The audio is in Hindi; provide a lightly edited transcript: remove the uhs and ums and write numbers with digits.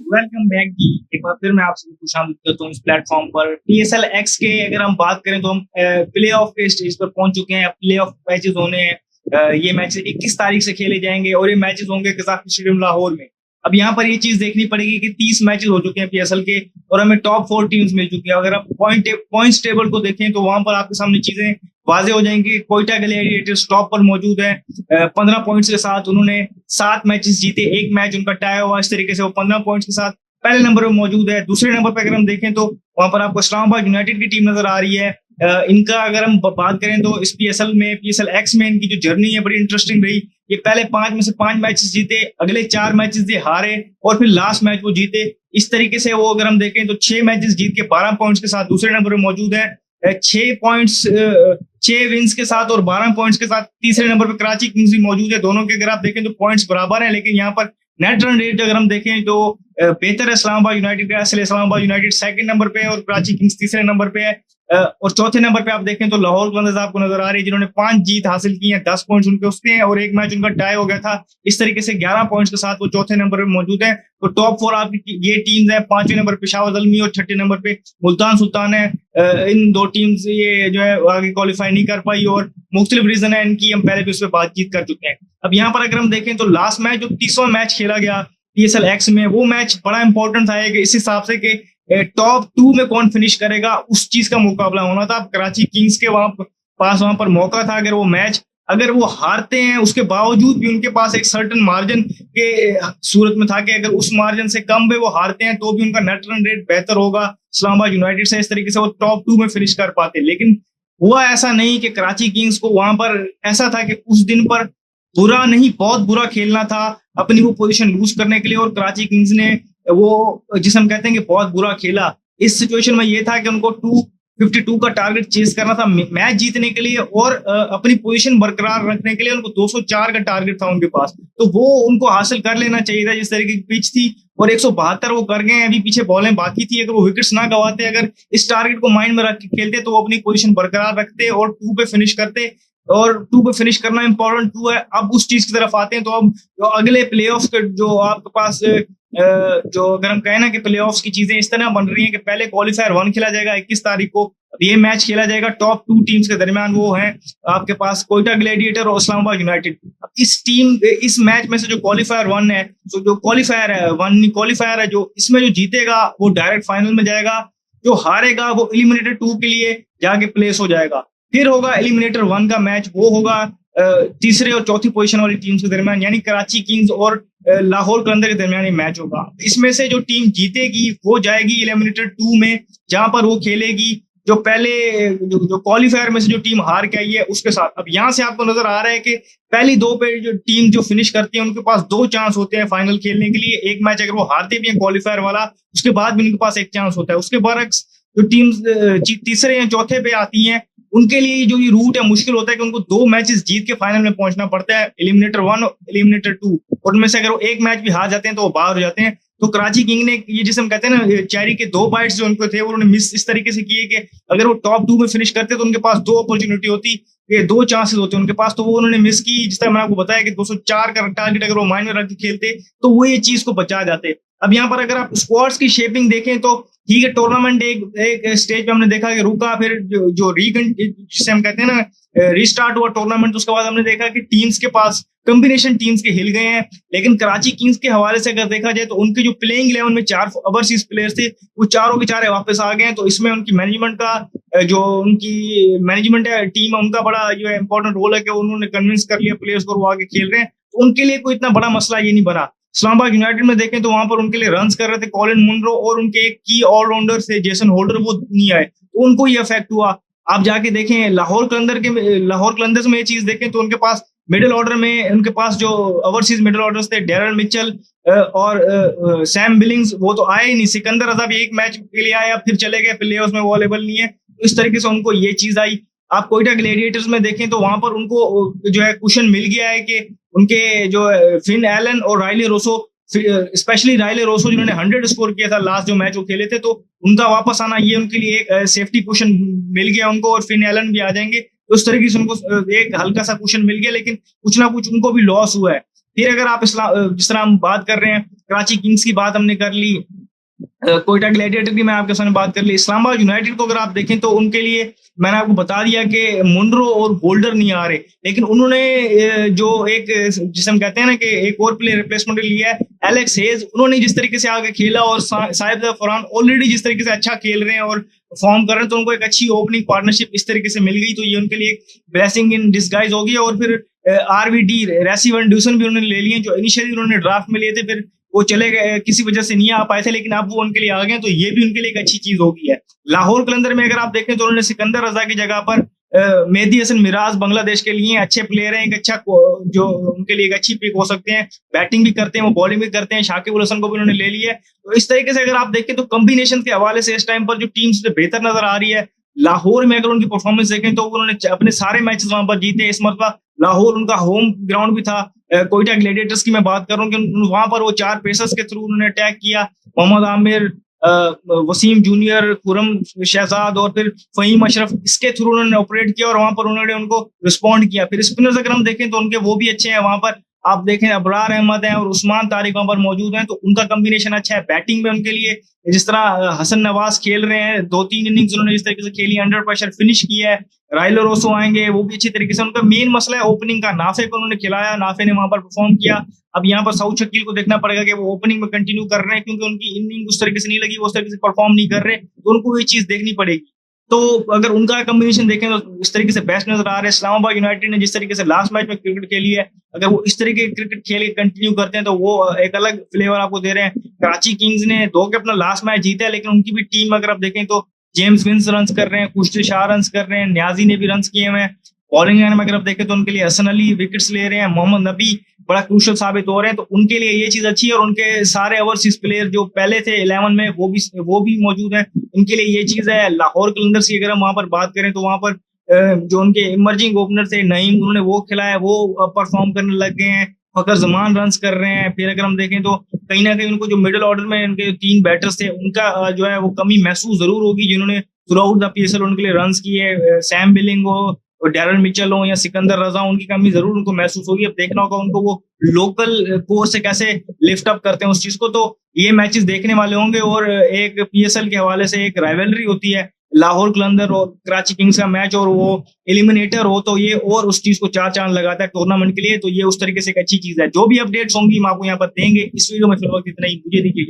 वेलकम बैक जी। एक बार फिर मैं आपसे खुशामदीद करता हूँ इस प्लेटफॉर्म पर। पीएसएल एक्स के अगर हम बात करें तो हम प्ले ऑफ के स्टेज पर पहुंच चुके हैं। प्ले ऑफ मैचेस होने हैं। ये मैचेस 21 तारीख से खेले जाएंगे और ये मैचेस होंगे कजाकिस्तान स्टेडियम लाहौर में। अब यहाँ पर ये चीज देखनी पड़ेगी कि 30 मैचेस हो चुके हैं पीएसएल के और हमें टॉप 4 टीम्स मिल चुकी है। अगर आप पॉइंट्स टेबल को देखें तो वहां पर आपके सामने चीजें वाजे हो जाएंगी। कोयटा ग्लैडिएटर्स टॉप पर मौजूद है 15 पॉइंट्स के साथ। उन्होंने 7 मैचेस जीते, एक मैच उनका टाई हुआ। इस तरीके से वो 15 पॉइंट्स के साथ पहले नंबर पर मौजूद है। दूसरे नंबर पर अगर हम देखें तो वहां पर आपको इस्लामाबाद यूनाइटेड की टीम नजर आ रही है। इनका अगर हम बात करें तो इस पीएसएल में, पीएसएल एक्स में इनकी जो जर्नी है बड़ी इंटरेस्टिंग रही। ये पहले 5 में से 5 मैचेस जीते, अगले 4 मैचेस ये हारे और फिर लास्ट मैच वो जीते। इस तरीके से वो अगर हम देखें तो 6 मैचेस जीत के 12 पॉइंट्स के साथ दूसरे नंबर पर मौजूद है। 6 विंस के साथ और 12 पॉइंट्स के साथ तीसरे नंबर पर कराची किंग्स भी मौजूद है। दोनों के अगर आप देखें तो पॉइंट्स बराबर है, लेकिन यहाँ पर नेट रन रेट अगर हम देखें तो बेहतर है इस्लामाबाद यूनाइटेड का। इसलिए इस्लामाबाद यूनाइटेड सेकंड नंबर पे है और कराची किंग्स तीसरे नंबर पे है। और चौथे नंबर पे आप देखें तो लाहौर कलंदर्स आपको नजर आ रही है, जिन्होंने 5 जीत हासिल की है, 10 पॉइंट्स उनके उसके हैं और एक मैच उनका टाई हो गया था। इस तरीके से 11 पॉइंट्स के साथ वो चौथे नंबर पे मौजूद है। तो टॉप 4 आपकी ये टीम्स है। 5वें नंबर पे पेशावर ज़ल्मी और 6ठे नंबर पे मुल्तान सुल्तान है। इन दो टीम्स ये जो है आगे क्वालिफाई नहीं कर पाई और मुख्तलिफ रीजन है इनकी, हम पहले भी उस पर बातचीत कर चुके हैं। अब यहाँ पर अगर हम देखें तो लास्ट मैच जो 30वां मैच खेला गया पीएसएल एक्स में, वो मैच बड़ा इंपॉर्टेंट था कि इस हिसाब से कि टॉप 2 में कौन फिनिश करेगा उस चीज का मुकाबला होना था। कराची किंग्स के वहां पर मौका था। अगर वो मैच अगर वो हारते हैं उसके बावजूद भी उनके पास एक सर्टन मार्जिन के सूरत में था कि अगर उस मार्जिन से कम पे वो हारते हैं तो भी उनका नेट रन रेट बेहतर होगा इस्लामाबाद यूनाइटेड से। इस तरीके से वो टॉप 2 में फिनिश कर पाते, लेकिन हुआ ऐसा नहीं। कि कराची किंग्स को वहां पर ऐसा था कि उस दिन पर बुरा नहीं, बहुत बुरा खेलना था अपनी वो पोजीशन लूज करने के लिए, और कराची किंग्स ने वो जिसे हम कहते हैं कि बहुत बुरा खेला। इस सिचुएशन में ये था कि उनको 252 का टारगेट चेस करना था मैच जीतने के लिए और अपनी पोजीशन बरकरार रखने के लिए उनको 204 का टारगेट था उनके पास। तो वो उनको हासिल कर लेना चाहिए था जिस तरीके की पिच थी, और 172 वो कर गए। अभी पीछे बॉलें बाकी थी। अगर वो विकेट्स ना गवाते, अगर इस टारगेट को माइंड में रख के खेलते तो वो अपनी पोजीशन बरकरार रखते और 2 पे फिनिश करते। और 2 पे फिनिश करना इंपॉर्टेंट 2 है। अब उस चीज की तरफ आते हैं तो अब जो अगले प्लेऑफ्स के जो आपके पास जो अगर हम कहें ना कि प्लेऑफ्स की चीजें इस तरह बन रही हैं कि पहले क्वालिफायर 1 खेला जाएगा 21 तारीख को। अब ये मैच खेला जाएगा टॉप 2 टीम्स के दरमियान। वो है आपके पास कोयटा ग्लैडिएटर और इस्लामाबाद यूनाइटेड। अब इस मैच में से जो क्वालिफायर 1 है, जो क्वालिफायर है 1 क्वालिफायर है, जो इसमें जो जीतेगा वो डायरेक्ट फाइनल में जाएगा। जो हारेगा वो एलिमिनेटर 2 के लिए जाके प्लेस हो जाएगा। फिर होगा एलिमिनेटर 1 का मैच, वो होगा तीसरे और चौथी पोजीशन वाली टीम्स के दरमियान, यानी कराची किंग्स और लाहौर कलंदर के दरमियान ये मैच होगा। इसमें से जो टीम जीतेगी वो जाएगी एलिमिनेटर 2 में, जहां पर वो खेलेगी जो पहले जो क्वालिफायर में से जो टीम हार के आई है उसके साथ। अब यहाँ से आपको नजर आ रहा है कि पहली 2 पे जो टीम जो फिनिश करती है उनके पास 2 चांस होते हैं फाइनल खेलने के लिए। एक मैच अगर वो हारते भी हैं क्वालिफायर वाला, उसके बाद भी उनके पास एक चांस होता है। उसके बाद जो टीम तीसरे या चौथे पे आती हैं उनके लिए जो ये रूट है मुश्किल होता है कि उनको 2 मैचेस जीत के फाइनल में पहुंचना पड़ता है, एलिमिनेटर 1 और एलिमिनेटर 2। और उनमें से अगर वो एक मैच भी हार जाते हैं तो वो बाहर हो जाते हैं। तो कराची किंग ने ये जिसे हम कहते हैं ना चेरी के 2 बाइट्स जो उनको थे उन्होंने मिस इस तरीके से किए कि अगर वो टॉप 2 में फिनिश करते तो उनके पास 2 अपॉर्चुनिटी होती, ये 2 चांसेस होते उनके पास, तो वो उन्होंने मिस की। जिस तरह मैंने आपको बताया कि 204 का टारगेट अगर वो माइंड में रख के खेलते तो वो ये चीज को बचा जाते। अब यहाँ पर अगर आप स्क्वाड्स की शेपिंग देखें तो ठीक है, टूर्नामेंट एक स्टेज पे हमने देखा कि रुका, फिर जो जिसे हम कहते हैं ना रीस्टार्ट हुआ टूर्नामेंट, उसके बाद हमने देखा कि टीम्स के पास कॉम्बिनेशन टीम्स के हिल गए हैं। लेकिन कराची किंग्स के हवाले से अगर देखा जाए तो उनके जो प्लेइंग 11 में 4 ओवरसीज प्लेयर्स थे वो चारों के चारे वापस आ गए हैं। तो इसमें उनकी मैनेजमेंट का जो उनकी मैनेजमेंट है टीम है उनका बड़ा जो है इंपॉर्टेंट रोल है कि उन्होंने कन्विंस कर लिया प्लेयर्स को, वो आगे खेल रहे हैं। तो उनके लिए कोई इतना बड़ा मसला ये नहीं बना। इस्लामाबाद यूनाइटेड में देखें तो वहां पर उनके लिए रन्स कर रहे थे कॉलिन मुनरो और उनके एक की ऑलराउंडर थे जेसन होल्डर, वो नहीं आए तो उनको ये इफेक्ट हुआ। आप जाके देखें लाहौर कलंदर्स में ये चीज देखें तो उनके पास मिडिल ऑर्डर में उनके पास जो ओवरसीज मिडिल ऑर्डर्स थे डेरल मिचेल और सैम बिलिंग्स, वो तो आए ही नहीं। सिकंदर रजा भी एक मैच के लिए आया फिर चले गए, प्लेऑफ्स में वो अवेलेबल नहीं है। तो इस तरीके से उनको ये चीज आई। आप कोयटा ग्लैडिएटर्स में देखें तो वहां पर उनको जो है कुशन मिल गया है कि उनके जो फिन एलन और राइले रोसो, स्पेशली राइले रोसो जिन्होंने 100 स्कोर किया था लास्ट जो मैच वो खेले थे, तो उनका वापस आना ये उनके लिए एक सेफ्टी कुशन मिल गया उनको, और फिन एलन भी आ जाएंगे। तो उस तरीके से उनको एक हल्का सा कुशन मिल गया, लेकिन कुछ ना कुछ उनको भी लॉस हुआ है। फिर अगर आप जिस तरह हम बात कर रहे हैं कराची किंग्स की बात हमने कर ली, कोयटा ग्लैडिएटर की मैं आपके सामने बात कर ली। इस्लामाबाद यूनाइटेड को अगर आप देखें तो उनके लिए मैंने आपको बता दिया कि मुनरो और होल्डर नहीं आ रहे, लेकिन उन्होंने जो एक जिसे हम कहते हैं ना कि एक और प्लेयर रिप्लेसमेंट लिया है, एलेक्स हेज। उन्होंने जिस तरीके से आगे खेला और साहिब फरहान ऑलरेडी जिस तरीके से अच्छा खेल रहे हैं और फॉर्म कर रहे हैं, तो उनको एक अच्छी ओपनिंग पार्टनरशिप इस तरीके से मिल गई, तो ये उनके लिए एक ब्लेसिंग इन डिस्गाइज होगी। और फिर आरवीडी रेसी वन ड्यूसन भी उन्होंने ले लिए, जो इनिशियली उन्होंने ड्राफ्ट में लिए थे, फिर वो चले गए, किसी वजह से नहीं आ पाए थे, लेकिन अब वो उनके लिए आ गए, तो ये भी उनके लिए एक अच्छी चीज होगी है। लाहौर कलंदर में अगर आप देखें तो उन्होंने सिकंदर रजा की जगह पर मेहदी हसन मिराज बांग्लादेश के लिए अच्छे प्लेयर हैं, एक अच्छा जो उनके लिए एक अच्छी पिक हो सकते हैं, बैटिंग भी करते हैं, वो बॉलिंग भी करते हैं। शाकिब उल हसन को भी उन्होंने ले लिया है। तो इस तरीके से अगर आप देखें तो कॉम्बिनेशन के हवाले से इस टाइम पर जो टीम से बेहतर नजर आ रही है। लाहौर में अगर उनकी परफॉर्मेंस देखें तो उन्होंने अपने सारे मैचेस वहां पर जीते। इस मरतबा लाहौर उनका होम ग्राउंड भी था। कोयटा ग्लैडिएटर्स की मैं बात कर रहा हूँ कि वहां पर वो 4 पेसर्स के थ्रू उन्होंने अटैक किया, मोहम्मद आमिर, वसीम जूनियर, खुरम शहजाद और फिर फहीम अशरफ, इसके थ्रू उन्होंने ऑपरेट किया और वहां पर उन्होंने उनको रिस्पॉन्ड किया। फिर स्पिनर्स अगर हम देखें तो उनके वो भी अच्छे हैं, वहां पर आप देखें अबरार अहमद हैं और उस्मान तारिक वहां पर मौजूद हैं, तो उनका कॉम्बिनेशन अच्छा है। बैटिंग में उनके लिए जिस तरह हसन नवाज खेल रहे हैं, 2-3 इनिंग्स उन्होंने जिस तरीके से खेली, अंडर प्रेशर फिनिश किया है। राइलो रोसो आएंगे, वो भी अच्छी तरीके से। उनका मेन मसला है ओपनिंग का। नाफे को उन्होंने खिलाया, नाफे ने वहां पर परफॉर्म किया। अब यहाँ पर साउथ शकील को देखना पड़ेगा कि वो ओपनिंग में कंटिन्यू कर रहे हैं, क्योंकि उनकी इनिंग उस तरीके से नहीं लगी, वो उस तरीके से परफॉर्म नहीं कर रहे, तो उनको ये चीज देखनी पड़ेगी। तो अगर उनका कॉम्बिनेशन देखें तो इस तरीके से बेस्ट नजर आ रहा है। इस्लामाबाद यूनाइटेड ने जिस तरीके से लास्ट मैच में क्रिकेट खेली है, अगर वो इस तरीके क्रिकेट खेल कंटिन्यू करते हैं तो वो एक अलग फ्लेवर आपको दे रहे हैं। कराची किंग्स ने 2 के अपना लास्ट मैच जीता है, लेकिन उनकी भी टीम अगर आप देखें तो जेम्स विंस रन कर रहे हैं, कुश्ती शाह रन कर रहे हैं, न्याजी ने भी रन किए हुए हैं। बॉलिंग लाइन में अगर आप देखें तो उनके लिए हसन अली विकेट्स ले रहे हैं, मोहम्मद नबी बड़ा क्रूशल साबित हो रहे हैं, तो उनके लिए ये चीज अच्छी है। और उनके सारे ओवरसीज प्लेयर जो पहले थे 11 में वो भी मौजूद हैं, उनके लिए ये चीज है। लाहौर कलंदर्स की अगर हम वहां पर बात करें तो वहां पर जो उनके इमर्जिंग ओपनर थे नईम, उन्होंने वो खिलाया, वो परफॉर्म करने लग गए हैं। फकर जमान रन कर रहे हैं। फिर अगर हम देखें तो कहीं ना कहीं उनको जो मिडिल ऑर्डर में उनके 3 बैटर्स थे, उनका जो है वो कमी महसूस जरूर होगी, जिन्होंने थ्रू आउट द पीएसएल उनके लिए रन किए। सैम बिलिंग हो और डैरल मिचेल हो या सिकंदर रजा, उनकी कमी जरूर उनको महसूस होगी। अब देखना होगा उनको वो लोकल कोर्स से कैसे लिफ्ट अप करते हैं उस चीज को। तो ये मैचेस देखने वाले होंगे। और एक पीएसएल के हवाले से एक राइवलरी होती है लाहौर कलंदर और कराची किंग्स का मैच, और वो एलिमिनेटर हो तो ये और उस चीज को 4 चांद लगाता है टूर्नामेंट के लिए। तो ये उस तरीके से एक अच्छी चीज है। जो भी अपडेट्स होंगी हम आपको यहाँ पर देंगे। इस वीडियो में फिलहाल इतना ही, मुझे दीजिए।